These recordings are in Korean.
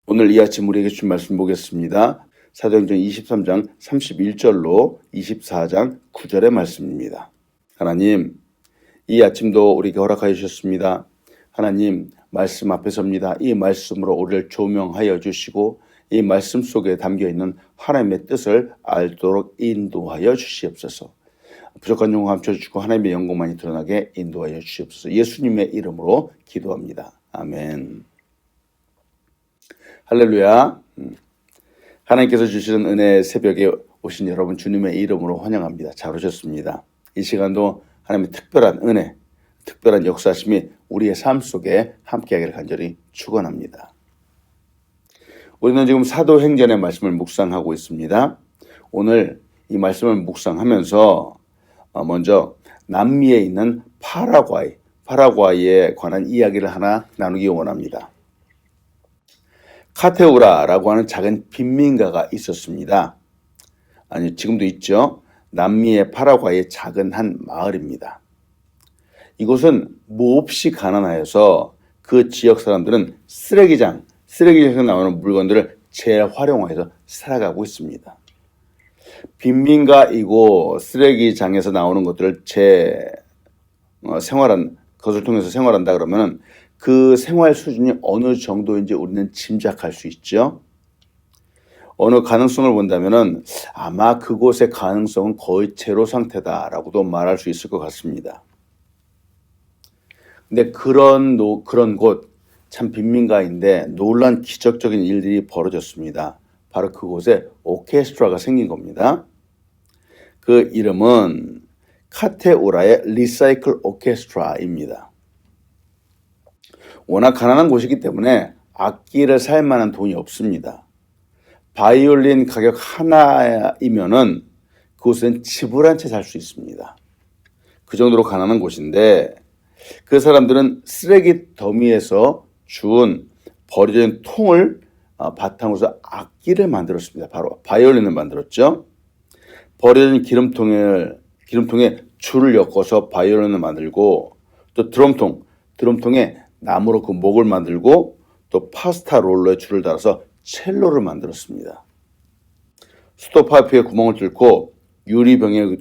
오늘 이 아침 우리에게 주신 말씀 보겠습니다. 사도행전 23장 31절로 24장 9절의 말씀입니다. 하나님, 이 아침도 우리에게 허락하여 주셨습니다. 하나님, 말씀 앞에 섭니다. 이 말씀으로 우리를 조명하여 주시고 이 말씀 속에 담겨있는 하나님의 뜻을 알도록 인도하여 주시옵소서. 부족한 영광 감춰주시고 하나님의 영광만이 드러나게 인도하여 주시옵소서. 예수님의 이름으로 기도합니다. 아멘. 할렐루야. 하나님께서 주시는 은혜 새벽에 오신 여러분 주님의 이름으로 환영합니다. 잘 오셨습니다. 이 시간도 하나님의 특별한 은혜, 특별한 역사심이 우리의 삶 속에 함께하기를 간절히 축원합니다. 우리는 지금 사도행전의 말씀을 묵상하고 있습니다. 오늘 이 말씀을 묵상하면서 먼저 남미에 있는 파라과이에 관한 이야기를 하나 나누기 원합니다. 카테우라라고 하는 작은 빈민가가 있었습니다. 아니, 지금도 있죠. 남미의 파라과이의 작은 한 마을입니다. 이곳은 몹시 가난하여서 그 지역 사람들은 쓰레기장에서 나오는 물건들을 재활용해서 살아가고 있습니다. 빈민가이고 쓰레기장에서 나오는 것들을 그것을 통해서 생활한다 그러면은 그 생활 수준이 어느 정도인지 우리는 짐작할 수 있죠. 어느 가능성을 본다면은 아마 그곳의 가능성은 거의 제로 상태다라고도 말할 수 있을 것 같습니다. 근데 그런 곳, 참 빈민가인데 놀란 기적적인 일들이 벌어졌습니다. 바로 그곳에 오케스트라가 생긴 겁니다. 그 이름은 카테우라의 리사이클 오케스트라입니다. 워낙 가난한 곳이기 때문에 악기를 살 만한 돈이 없습니다. 바이올린 가격 하나이면은 그곳은 집을 한 채 살 수 있습니다. 그 정도로 가난한 곳인데 그 사람들은 쓰레기 더미에서 주운 버려진 통을 바탕으로 악기를 만들었습니다. 바로 바이올린을 만들었죠. 버려진 기름통에 줄을 엮어서 바이올린을 만들고 또 드럼통에 나무로 그 목을 만들고 또 파스타 롤러에 줄을 달아서 첼로를 만들었습니다. 스톱파이프에 구멍을 뚫고 유리병에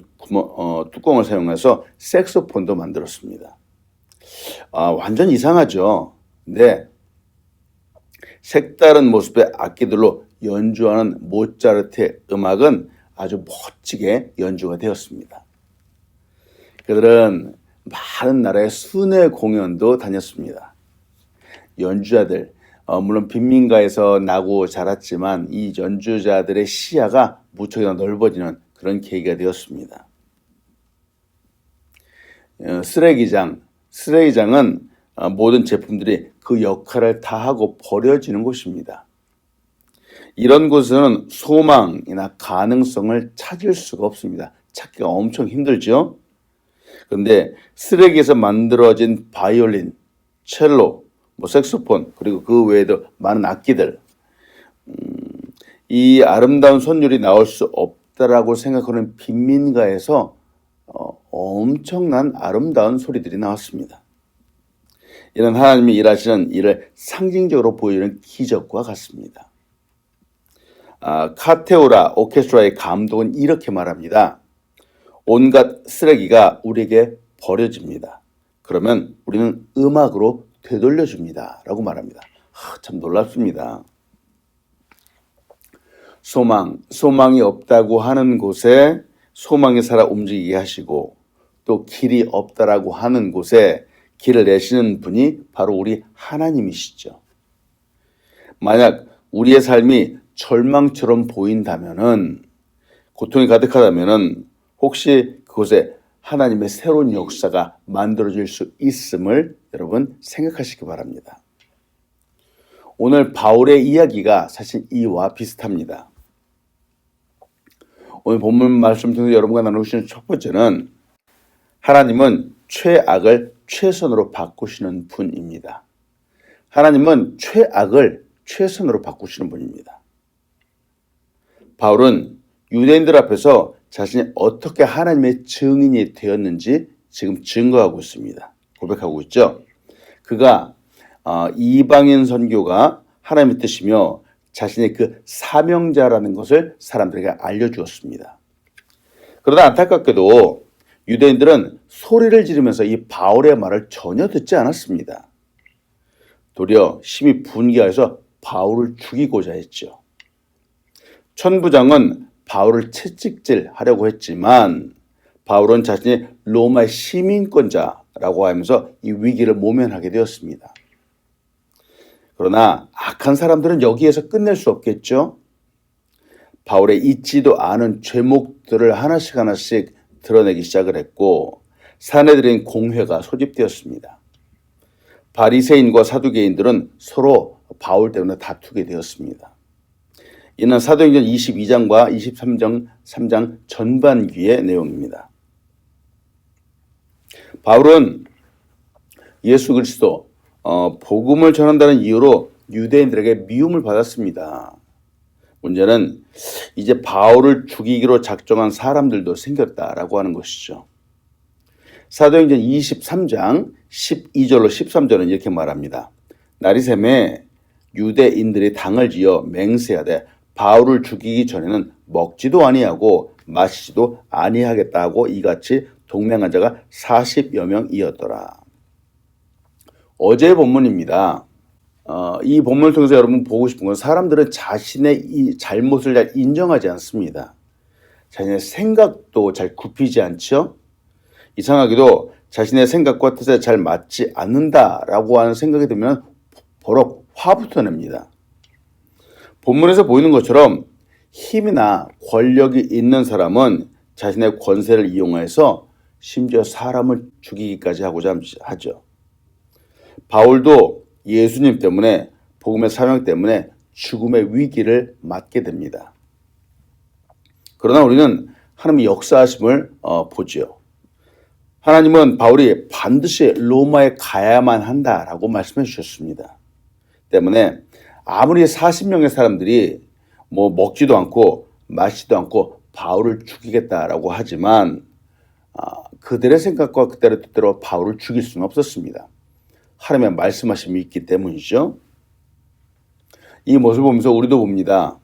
뚜껑을 사용해서 색소폰도 만들었습니다. 완전 이상하죠. 근데 색다른 모습의 악기들로 연주하는 모차르트의 음악은 아주 멋지게 연주가 되었습니다. 그들은 많은 나라의 순회 공연도 다녔습니다. 연주자들, 물론 빈민가에서 나고 자랐지만 이 연주자들의 시야가 무척이나 넓어지는 그런 계기가 되었습니다. 쓰레기장은 모든 제품들이 그 역할을 다하고 버려지는 곳입니다. 이런 곳은 소망이나 가능성을 찾을 수가 없습니다. 찾기가 엄청 힘들죠. 그런데 쓰레기에서 만들어진 바이올린, 첼로, 색소폰, 그리고 그 외에도 많은 악기들, 이 아름다운 선율이 나올 수 없다라고 생각하는 빈민가에서 엄청난 아름다운 소리들이 나왔습니다. 이런 하나님이 일하시는 일을 상징적으로 보여주는 기적과 같습니다. 카테우라 오케스트라의 감독은 이렇게 말합니다. 온갖 쓰레기가 우리에게 버려집니다. 그러면 우리는 음악으로 되돌려줍니다. 라고 말합니다. 참 놀랍습니다. 소망이 없다고 하는 곳에 소망이 살아 움직이게 하시고 또 길이 없다라고 하는 곳에 길을 내시는 분이 바로 우리 하나님이시죠. 만약 우리의 삶이 절망처럼 보인다면은, 고통이 가득하다면은 혹시 그곳에 하나님의 새로운 역사가 만들어질 수 있음을 여러분 생각하시기 바랍니다. 오늘 바울의 이야기가 사실 이와 비슷합니다. 오늘 본문 말씀 통해서 여러분과 나누시는 첫 번째는 하나님은 최악을 최선으로 바꾸시는 분입니다. 하나님은 최악을 최선으로 바꾸시는 분입니다. 바울은 유대인들 앞에서 자신이 어떻게 하나님의 증인이 되었는지 지금 증거하고 있습니다. 고백하고 있죠. 그가 이방인 선교가 하나님의 뜻이며 자신의 그 사명자라는 것을 사람들에게 알려주었습니다. 그러나 안타깝게도 유대인들은 소리를 지르면서 이 바울의 말을 전혀 듣지 않았습니다. 도리어 심히 분개해서 바울을 죽이고자 했죠. 천부장은 바울을 채찍질하려고 했지만 바울은 자신이 로마의 시민권자라고 하면서 이 위기를 모면하게 되었습니다. 그러나 악한 사람들은 여기에서 끝낼 수 없겠죠. 바울의 잊지도 않은 죄목들을 하나씩 드러내기 시작을 했고 사내들인 공회가 소집되었습니다. 바리새인과 사두개인들은 서로 바울 때문에 다투게 되었습니다. 이는 사도행전 22장과 23장 전반기의 내용입니다. 바울은 예수 그리스도 복음을 전한다는 이유로 유대인들에게 미움을 받았습니다. 문제는 이제 바울을 죽이기로 작정한 사람들도 생겼다라고 하는 것이죠. 사도행전 23장 12절로 13절은 이렇게 말합니다. 날이 새매 유대인들이 당을 지어 맹세하되 바울을 죽이기 전에는 먹지도 아니하고 마시지도 아니하겠다고 이같이 동맹한 자가 40여 명이었더라. 어제의 본문입니다. 이 본문을 통해서 여러분 보고 싶은 건 사람들은 자신의 이 잘못을 잘 인정하지 않습니다. 자신의 생각도 잘 굽히지 않죠. 이상하게도 자신의 생각과 뜻에 잘 맞지 않는다라고 하는 생각이 들면 버럭 화부터 냅니다. 본문에서 보이는 것처럼 힘이나 권력이 있는 사람은 자신의 권세를 이용해서 심지어 사람을 죽이기까지 하고자 하죠. 바울도 예수님 때문에 복음의 사명 때문에 죽음의 위기를 맞게 됩니다. 그러나 우리는 하나님의 역사하심을 보지요. 하나님은 바울이 반드시 로마에 가야만 한다라고 말씀해 주셨습니다. 때문에 아무리 40명의 사람들이 먹지도 않고 마시지도 않고 바울을 죽이겠다라고 하지만 그들의 생각과 그들의 뜻대로 바울을 죽일 수는 없었습니다. 하나님의 말씀하심이 있기 때문이죠. 이 모습을 보면서 우리도 봅니다.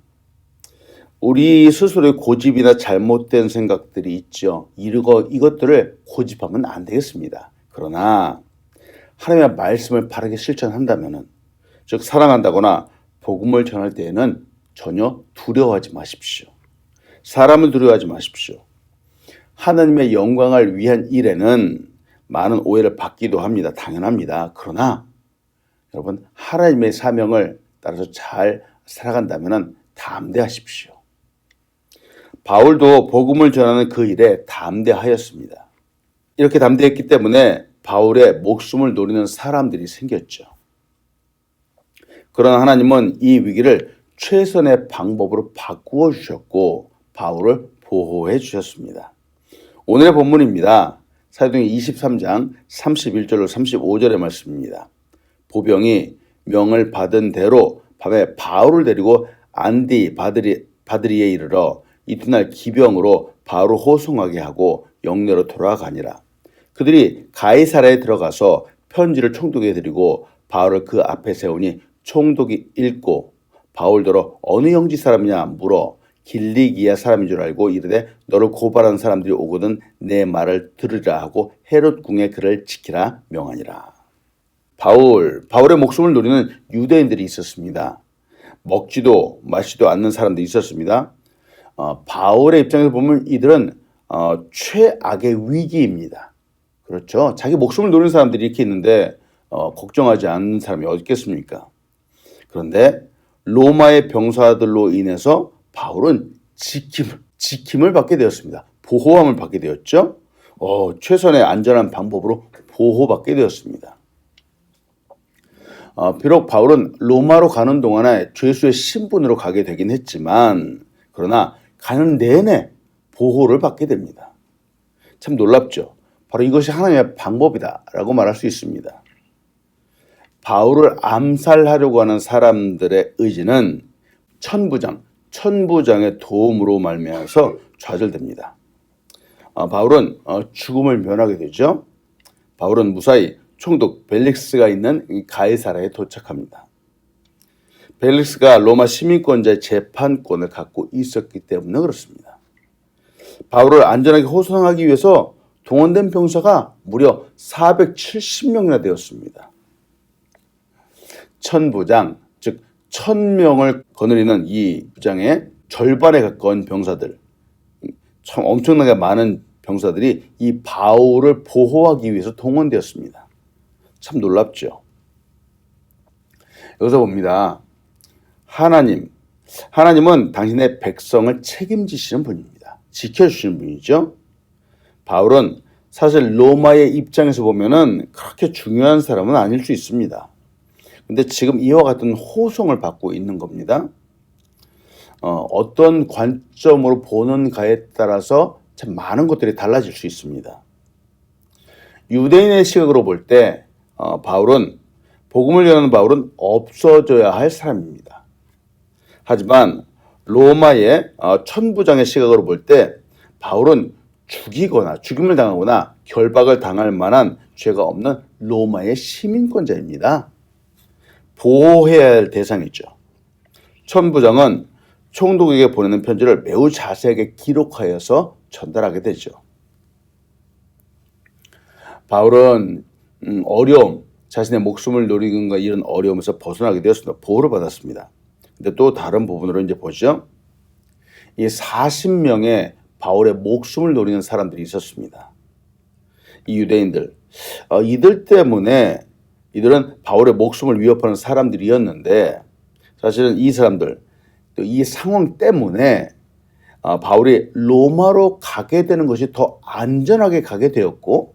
우리 스스로의 고집이나 잘못된 생각들이 있죠. 이것들을 고집하면 안 되겠습니다. 그러나 하나님의 말씀을 바르게 실천한다면, 즉 사랑한다거나 복음을 전할 때에는 전혀 두려워하지 마십시오. 사람을 두려워하지 마십시오. 하나님의 영광을 위한 일에는 많은 오해를 받기도 합니다. 당연합니다. 그러나 여러분 하나님의 사명을 따라서 잘 살아간다면 담대하십시오. 바울도 복음을 전하는 그 일에 담대하였습니다. 이렇게 담대했기 때문에 바울의 목숨을 노리는 사람들이 생겼죠. 그러나 하나님은 이 위기를 최선의 방법으로 바꾸어 주셨고 바울을 보호해 주셨습니다. 오늘의 본문입니다. 사도행전 23장 31절로 35절의 말씀입니다. 보병이 명을 받은 대로 밤에 바울을 데리고 안디 바드리에 이르러 이튿날 기병으로 바울을 호송하게 하고 영내로 돌아가니라. 그들이 가이사랴에 들어가서 편지를 총독에게 드리고 바울을 그 앞에 세우니 총독이 읽고 바울더러 어느 영지 사람이냐 물어 길리기아 사람인 줄 알고 이르되 너를 고발하는 사람들이 오거든 내 말을 들으라 하고 헤롯 궁에 그를 지키라 명하니라. 바울의 목숨을 노리는 유대인들이 있었습니다. 먹지도 마시지도 않는 사람들이 있었습니다. 바울의 입장에서 보면 이들은 최악의 위기입니다. 그렇죠. 자기 목숨을 노리는 사람들이 이렇게 있는데 걱정하지 않는 사람이 어디 있겠습니까? 그런데 로마의 병사들로 인해서 바울은 지킴을 받게 되었습니다. 보호함을 받게 되었죠. 최선의 안전한 방법으로 보호받게 되었습니다. 비록 바울은 로마로 가는 동안에 죄수의 신분으로 가게 되긴 했지만 그러나 가는 내내 보호를 받게 됩니다. 참 놀랍죠. 바로 이것이 하나님의 방법이다라고 말할 수 있습니다. 바울을 암살하려고 하는 사람들의 의지는 천부장의 도움으로 말미암아서 좌절됩니다. 바울은 죽음을 면하게 되죠. 바울은 무사히 총독 벨릭스가 있는 가이사랴에 도착합니다. 벨릭스가 로마 시민권자의 재판권을 갖고 있었기 때문에 그렇습니다. 바울을 안전하게 호송하기 위해서 동원된 병사가 무려 470명이나 되었습니다. 천부장, 즉 1000명을 거느리는 이 부장의 절반에 가까운 병사들, 참 엄청나게 많은 병사들이 이 바울을 보호하기 위해서 동원되었습니다. 참 놀랍죠. 여기서 봅니다. 하나님은 당신의 백성을 책임지시는 분입니다. 지켜주시는 분이죠. 바울은 사실 로마의 입장에서 보면은 그렇게 중요한 사람은 아닐 수 있습니다. 근데 지금 이와 같은 호송을 받고 있는 겁니다. 어떤 관점으로 보는가에 따라서 참 많은 것들이 달라질 수 있습니다. 유대인의 시각으로 볼 때 복음을 전하는 바울은 없어져야 할 사람입니다. 하지만 로마의 천부장의 시각으로 볼 때 바울은 죽임을 당하거나 결박을 당할 만한 죄가 없는 로마의 시민권자입니다. 보호해야 할 대상이죠. 천부장은 총독에게 보내는 편지를 매우 자세하게 기록하여서 전달하게 되죠. 바울은 자신의 목숨을 노리는 이런 어려움에서 벗어나게 되었습니다. 보호를 받았습니다. 근데 또 다른 부분으로 이제 보죠. 이 40명의 바울의 목숨을 노리는 사람들이 있었습니다. 이 유대인들, 이들은 바울의 목숨을 위협하는 사람들이었는데 사실은 이 사람들, 또 이 상황 때문에 바울이 로마로 가게 되는 것이 더 안전하게 가게 되었고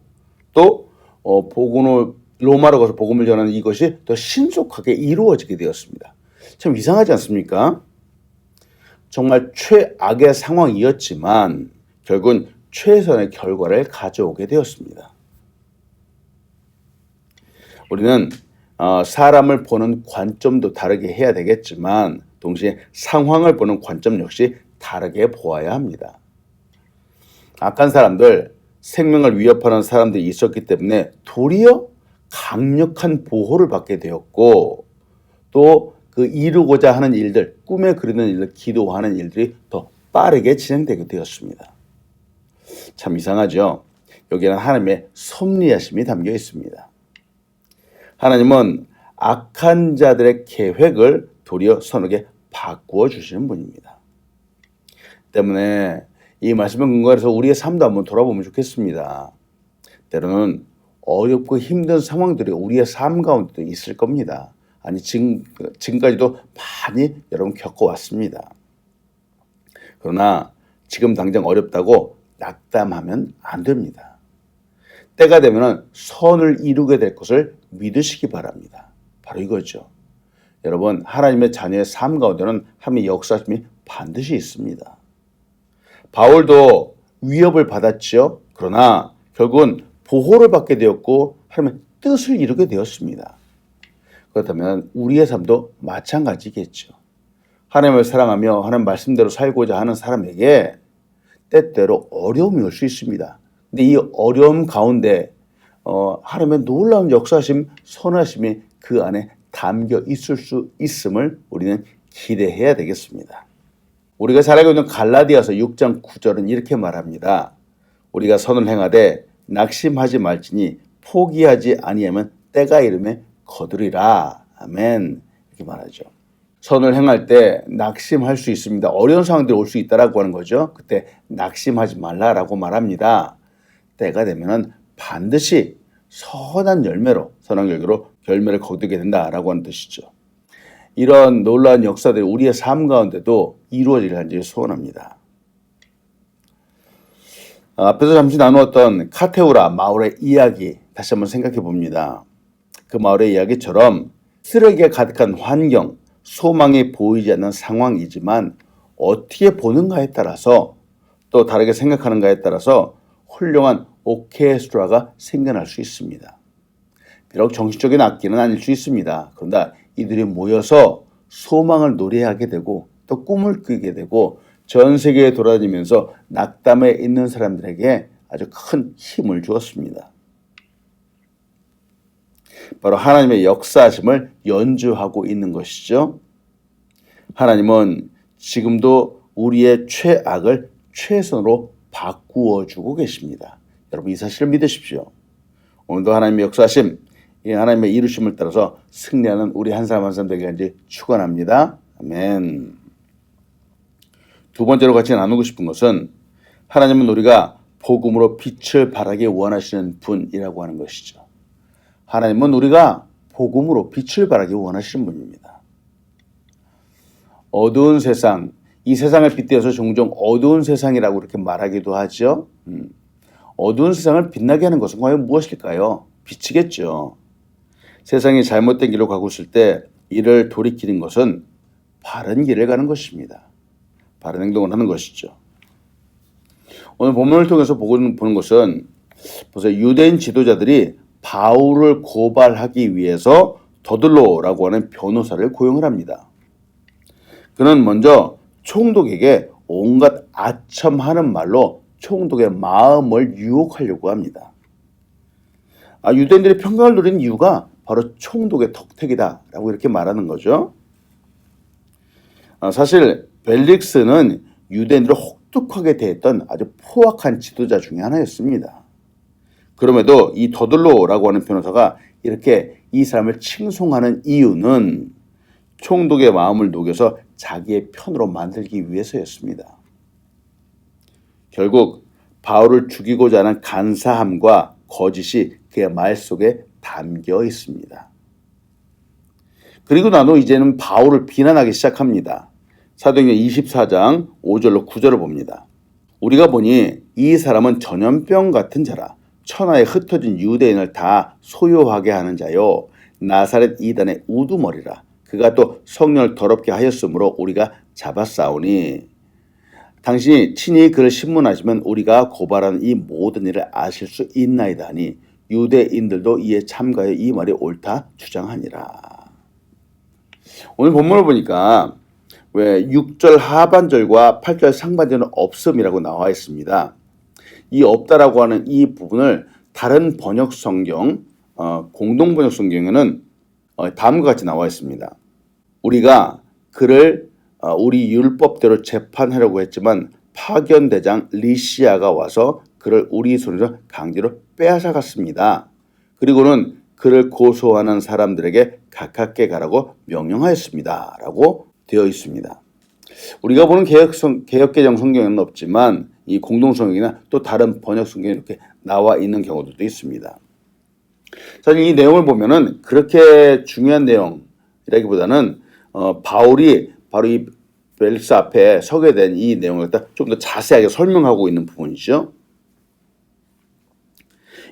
또 로마로 가서 복음을 전하는 이것이 더 신속하게 이루어지게 되었습니다. 참 이상하지 않습니까? 정말 최악의 상황이었지만 결국은 최선의 결과를 가져오게 되었습니다. 우리는 사람을 보는 관점도 다르게 해야 되겠지만 동시에 상황을 보는 관점 역시 다르게 보아야 합니다. 악한 사람들, 생명을 위협하는 사람들이 있었기 때문에 도리어 강력한 보호를 받게 되었고 또 그 이루고자 하는 일들, 꿈에 그리는 일들, 기도하는 일들이 더 빠르게 진행되게 되었습니다. 참 이상하죠? 여기에는 하나님의 섭리하심이 담겨 있습니다. 하나님은 악한 자들의 계획을 도리어 선하게 바꾸어 주시는 분입니다. 때문에 이 말씀을 근거로 해서 우리의 삶도 한번 돌아보면 좋겠습니다. 때로는 어렵고 힘든 상황들이 우리의 삶 가운데도 있을 겁니다. 아니 지금까지도 많이 여러분 겪어왔습니다. 그러나 지금 당장 어렵다고 낙담하면 안 됩니다. 때가 되면 선을 이루게 될 것을 믿으시기 바랍니다. 바로 이거죠. 여러분, 하나님의 자녀의 삶 가운데는 하나님의 역사심이 반드시 있습니다. 바울도 위협을 받았죠. 그러나 결국은 보호를 받게 되었고 하나님의 뜻을 이루게 되었습니다. 그렇다면 우리의 삶도 마찬가지겠죠. 하나님을 사랑하며 하나님 말씀대로 살고자 하는 사람에게 때때로 어려움이 올 수 있습니다. 근데 이 어려움 가운데 하나님의 놀라운 역사심, 선하심이 그 안에 담겨 있을 수 있음을 우리는 기대해야 되겠습니다. 우리가 잘 알고 있는 갈라디아서 6장 9절은 이렇게 말합니다. 우리가 선을 행하되 낙심하지 말지니 포기하지 아니하면 때가 이르매 거두리라. 아멘. 이렇게 말하죠. 선을 행할 때 낙심할 수 있습니다. 어려운 상황들이 올 수 있다라고 하는 거죠. 그때 낙심하지 말라라고 말합니다. 때가 되면은 반드시 선한 결과로 열매를 거두게 된다라고 하는 뜻이죠. 이런 놀라운 역사들이 우리의 삶 가운데도 이루어지길 간절히 소원합니다. 앞에서 잠시 나누었던 카테우라 마을의 이야기 다시 한번 생각해 봅니다. 그 마을의 이야기처럼 쓰레기가 가득한 환경, 소망이 보이지 않는 상황이지만 어떻게 보는가에 따라서 또 다르게 생각하는가에 따라서 훌륭한 오케스트라가 생겨날 수 있습니다. 비록 정신적인 악기는 아닐 수 있습니다. 그러나 이들이 모여서 소망을 노래하게 되고 또 꿈을 꾸게 되고 전 세계에 돌아다니면서 낙담에 있는 사람들에게 아주 큰 힘을 주었습니다. 바로 하나님의 역사하심을 연주하고 있는 것이죠. 하나님은 지금도 우리의 최악을 최선으로 바꾸어 주고 계십니다. 여러분 이 사실을 믿으십시오. 오늘도 하나님의 역사하심, 이 하나님의 이루심을 따라서 승리하는 우리 한 사람 한 사람 되기를 축원합니다. 아멘. 두 번째로 같이 나누고 싶은 것은 하나님은 우리가 복음으로 빛을 발하기 원하시는 분이라고 하는 것이죠. 하나님은 우리가 복음으로 빛을 발하기 원하시는 분입니다. 어두운 세상, 이 세상을 빗대어서 종종 어두운 세상이라고 이렇게 말하기도 하죠. 어두운 세상을 빛나게 하는 것은 과연 무엇일까요? 빛이겠죠. 세상이 잘못된 길로 가고 있을 때 이를 돌이키는 것은 바른 길을 가는 것입니다. 바른 행동을 하는 것이죠. 오늘 본문을 통해서 보는 것은 보세요. 유대인 지도자들이 바울을 고발하기 위해서 더들로라고 하는 변호사를 고용을 합니다. 그는 먼저 총독에게 온갖 아첨하는 말로 총독의 마음을 유혹하려고 합니다. 유대인들이 평강을 누리는 이유가 바로 총독의 덕택이다라고 이렇게 말하는 거죠. 사실 벨릭스는 유대인들을 혹독하게 대했던 아주 포악한 지도자 중에 하나였습니다. 그럼에도 이 더들로라고 하는 변호사가 이렇게 이 사람을 칭송하는 이유는 총독의 마음을 녹여서 자기의 편으로 만들기 위해서였습니다. 결국 바울을 죽이고자 하는 간사함과 거짓이 그의 말 속에 담겨 있습니다. 그리고 나서 이제는 바울을 비난하기 시작합니다. 사도행전 24장 5절로 9절을 봅니다. 우리가 보니 이 사람은 전염병 같은 자라 천하에 흩어진 유대인을 다 소요하게 하는 자요 나사렛 이단의 우두머리라. 그가 또 성령을 더럽게 하였으므로 우리가 잡았사오니 당신이 친히 그를 신문하시면 우리가 고발하는 이 모든 일을 아실 수 있나이다 하니 유대인들도 이에 참가하여 이 말이 옳다 주장하니라. 오늘 본문을 보니까 왜 6절 하반절과 8절 상반절은 없음이라고 나와 있습니다. 이 없다라고 하는 이 부분을 다른 번역 성경, 공동 번역 성경에는 다음과 같이 나와 있습니다. 우리가 그를 우리 율법대로 재판하려고 했지만 파견대장 리시아가 와서 그를 우리 손에서 강제로 빼앗아갔습니다. 그리고는 그를 고소하는 사람들에게 가깝게 가라고 명령하였습니다. 라고 되어 있습니다. 우리가 보는 개역개정 성경에는 없지만 이 공동성경이나 또 다른 번역 성경에 이렇게 나와 있는 경우도 있습니다. 사실 이 내용을 보면은 그렇게 중요한 내용이라기보다는 바울이 바로 이 벨릭스 앞에 서게 된 이 내용을 좀 더 자세하게 설명하고 있는 부분이죠.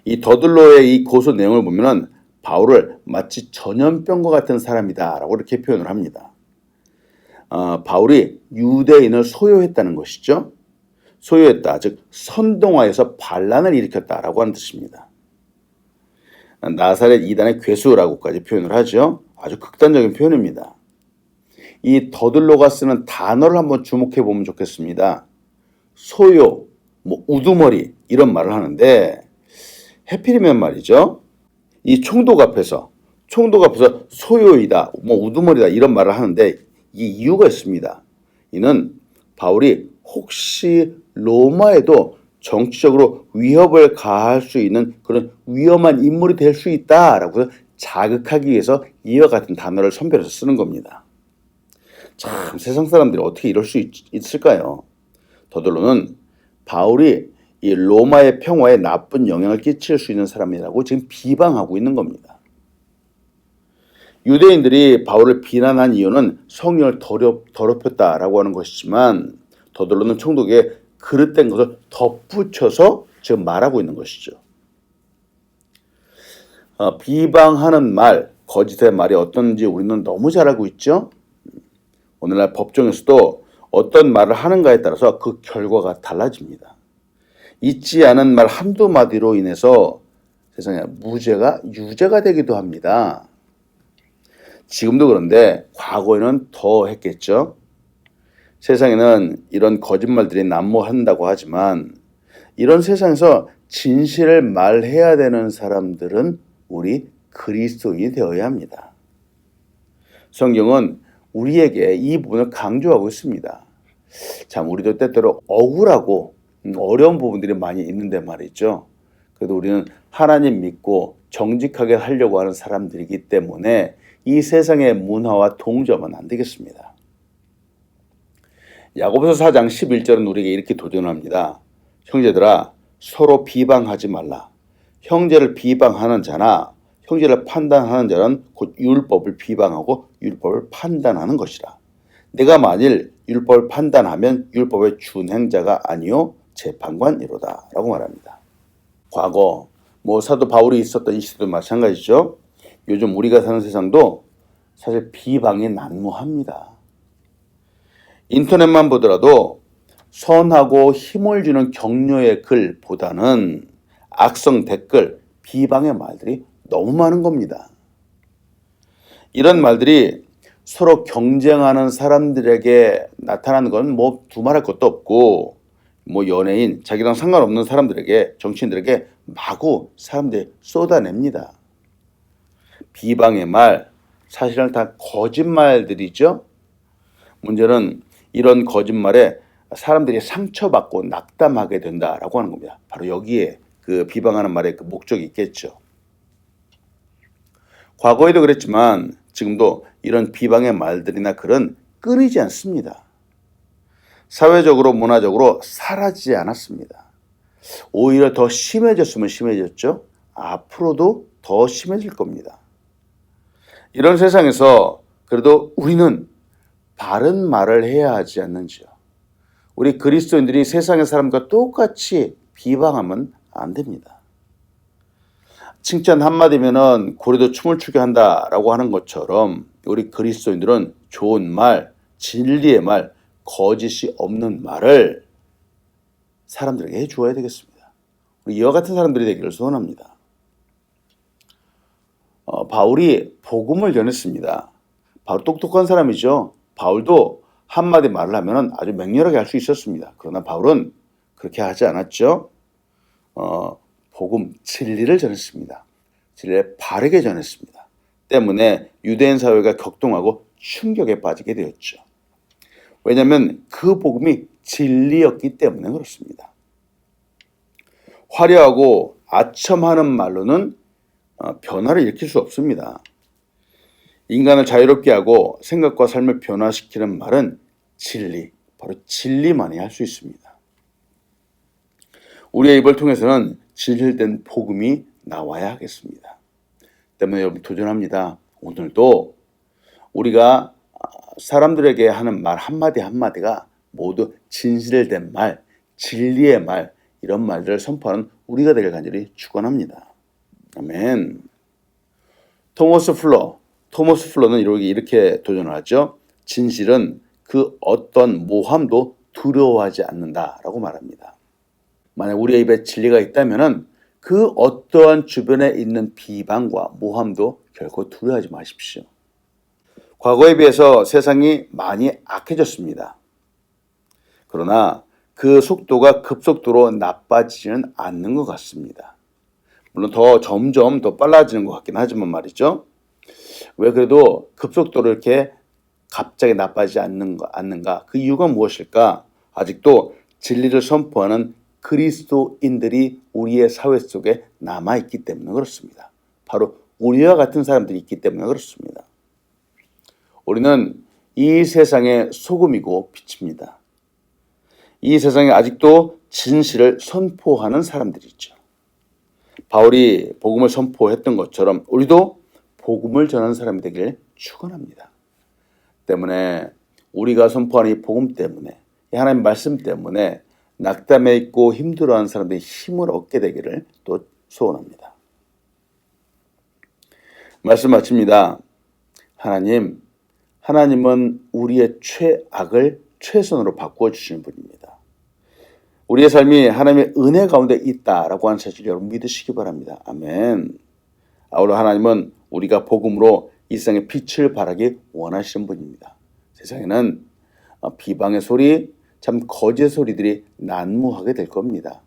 이 더들로의 이 고소 내용을 보면은 바울을 마치 전염병과 같은 사람이다라고 이렇게 표현을 합니다. 바울이 유대인을 소요했다는 것이죠. 소요했다, 즉 선동하여서 반란을 일으켰다라고 하는 뜻입니다. 나사렛 이단의 괴수라고까지 표현을 하죠. 아주 극단적인 표현입니다. 이 더들로가 쓰는 단어를 한번 주목해 보면 좋겠습니다. 소요, 우두머리 이런 말을 하는데 해필이면 말이죠. 이 총독 앞에서 소요이다, 우두머리다 이런 말을 하는데 이 이유가 있습니다. 이는 바울이 혹시 로마에도 정치적으로 위협을 가할 수 있는 그런 위험한 인물이 될 수 있다라고 자극하기 위해서 이와 같은 단어를 선별해서 쓰는 겁니다. 참 세상 사람들이 어떻게 이럴 수 있을까요? 더들로는 바울이 이 로마의 평화에 나쁜 영향을 끼칠 수 있는 사람이라고 지금 비방하고 있는 겁니다. 유대인들이 바울을 비난한 이유는 성령을 더럽혔다라고 하는 것이지만 더들로는 총독에 그릇된 것을 덧붙여서 지금 말하고 있는 것이죠. 비방하는 말, 거짓의 말이 어떤지 우리는 너무 잘 알고 있죠. 오늘날 법정에서도 어떤 말을 하는가에 따라서 그 결과가 달라집니다. 있지 않은 말 한두 마디로 인해서 세상에 무죄가 유죄가 되기도 합니다. 지금도 그런데 과거에는 더 했겠죠. 세상에는 이런 거짓말들이 난무한다고 하지만 이런 세상에서 진실을 말해야 되는 사람들은 우리 그리스도인이 되어야 합니다. 성경은 우리에게 이 부분을 강조하고 있습니다. 참 우리도 때때로 억울하고 어려운 부분들이 많이 있는데 말이죠. 그래도 우리는 하나님 믿고 정직하게 하려고 하는 사람들이기 때문에 이 세상의 문화와 동조하면 안 되겠습니다. 야고보서 4장 11절은 우리에게 이렇게 도전합니다. 형제들아 서로 비방하지 말라. 형제를 비방하는 자나 형제를 판단하는 자는 곧 율법을 비방하고 율법을 판단하는 것이라. 내가 만일 율법을 판단하면 율법의 준행자가 아니요 재판관이로다 라고 말합니다. 과거 사도 바울이 있었던 이 시대도 마찬가지죠. 요즘 우리가 사는 세상도 사실 비방이 난무합니다. 인터넷만 보더라도 선하고 힘을 주는 격려의 글보다는 악성 댓글, 비방의 말들이 너무 많은 겁니다. 이런 말들이 서로 경쟁하는 사람들에게 나타나는 건 두말할 것도 없고 연예인, 자기랑 상관없는 사람들에게, 정치인들에게 마구 사람들이 쏟아냅니다. 비방의 말, 사실은 다 거짓말들이죠. 문제는 이런 거짓말에 사람들이 상처받고 낙담하게 된다라고 하는 겁니다. 바로 여기에 그 비방하는 말의 그 목적이 있겠죠. 과거에도 그랬지만 지금도 이런 비방의 말들이나 글은 끊이지 않습니다. 사회적으로 문화적으로 사라지지 않았습니다. 오히려 더 심해졌으면 심해졌죠. 앞으로도 더 심해질 겁니다. 이런 세상에서 그래도 우리는 바른 말을 해야 하지 않는지요. 우리 그리스도인들이 세상의 사람과 똑같이 비방하면 안 됩니다. 칭찬 한마디면은 고래도 춤을 추게 한다라고 하는 것처럼 우리 그리스도인들은 좋은 말, 진리의 말, 거짓이 없는 말을 사람들에게 해주어야 되겠습니다. 우리 이와 같은 사람들이 되기를 소원합니다. 바울이 복음을 전했습니다. 바울 똑똑한 사람이죠. 바울도 한마디 말을 하면 아주 맹렬하게 할 수 있었습니다. 그러나 바울은 그렇게 하지 않았죠. 복음, 진리를 전했습니다. 진리를 바르게 전했습니다. 때문에 유대인 사회가 격동하고 충격에 빠지게 되었죠. 왜냐하면 그 복음이 진리였기 때문에 그렇습니다. 화려하고 아첨하는 말로는 변화를 일으킬 수 없습니다. 인간을 자유롭게 하고 생각과 삶을 변화시키는 말은 진리, 바로 진리만이 할 수 있습니다. 우리의 입을 통해서는 진실된 복음이 나와야 하겠습니다. 때문에 여러분 도전합니다. 오늘도 우리가 사람들에게 하는 말 한마디 한마디가 모두 진실된 말, 진리의 말, 이런 말들을 선포하는 우리가 되길 간절히 축원합니다. 아멘. 토머스 플러는 이렇게 도전을 하죠. 진실은 그 어떤 모함도 두려워하지 않는다라고 말합니다. 만약 우리의 입에 진리가 있다면은 그 어떠한 주변에 있는 비방과 모함도 결코 두려워하지 마십시오. 과거에 비해서 세상이 많이 악해졌습니다. 그러나 그 속도가 급속도로 나빠지지는 않는 것 같습니다. 물론 점점 더 빨라지는 것 같긴 하지만 말이죠. 왜 그래도 급속도로 이렇게 갑자기 나빠지지 않는가? 그 이유가 무엇일까? 아직도 진리를 선포하는 그리스도인들이 우리의 사회 속에 남아있기 때문에 그렇습니다. 바로 우리와 같은 사람들이 있기 때문에 그렇습니다. 우리는 이 세상의 소금이고 빛입니다. 이 세상에 아직도 진실을 선포하는 사람들이 있죠. 바울이 복음을 선포했던 것처럼 우리도 복음을 전하는 사람이 되길 축원합니다. 때문에 우리가 선포하는 이 복음 때문에, 이 하나님 말씀 때문에 낙담해 있고 힘들어하는 사람들이 힘을 얻게 되기를 또 소원합니다. 말씀 마칩니다. 하나님은 우리의 최악을 최선으로 바꾸어 주시는 분입니다. 우리의 삶이 하나님의 은혜 가운데 있다라고 하는 사실을 여러분 믿으시기 바랍니다. 아멘. 아울러 하나님은 우리가 복음으로 이 세상에 빛을 발하기 원하시는 분입니다. 세상에는 비방의 소리, 참 거짓 소리들이 난무하게 될 겁니다.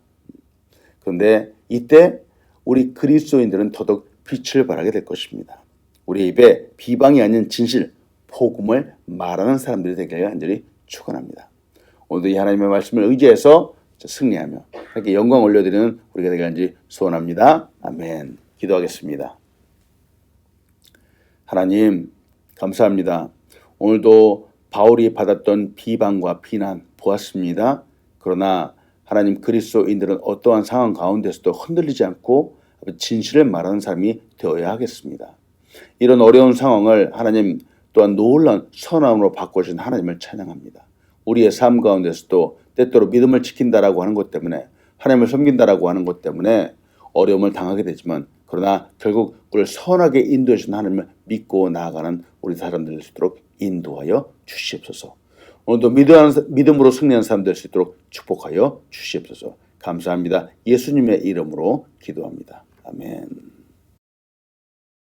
그런데 이때 우리 그리스도인들은 더더욱 빛을 발하게 될 것입니다. 우리 입에 비방이 아닌 진실, 복음을 말하는 사람들이 되기를 간절히 축원합니다. 오늘도 이 하나님의 말씀을 의지해서 승리하며 하나님께 영광 올려드리는 우리가 되기를 간절히 소원합니다. 아멘. 기도하겠습니다. 하나님 감사합니다. 오늘도 바울이 받았던 비방과 비난 보았습니다. 그러나 하나님 그리스도인들은 어떠한 상황 가운데서도 흔들리지 않고 진실을 말하는 사람이 되어야 하겠습니다. 이런 어려운 상황을 하나님 또한 놀라운 선함으로 바꿔주신 하나님을 찬양합니다. 우리의 삶 가운데서도 때때로 믿음을 지킨다라고 하는 것 때문에 하나님을 섬긴다라고 하는 것 때문에 어려움을 당하게 되지만 그러나 결국 우리를 선하게 인도해 주신 하나님을 믿고 나아가는 우리 사람들 될 수 있도록 인도하여 주시옵소서. 오늘도 믿음으로 승리하는 사람 될 수 있도록 축복하여 주시옵소서. 감사합니다. 예수님의 이름으로 기도합니다. 아멘.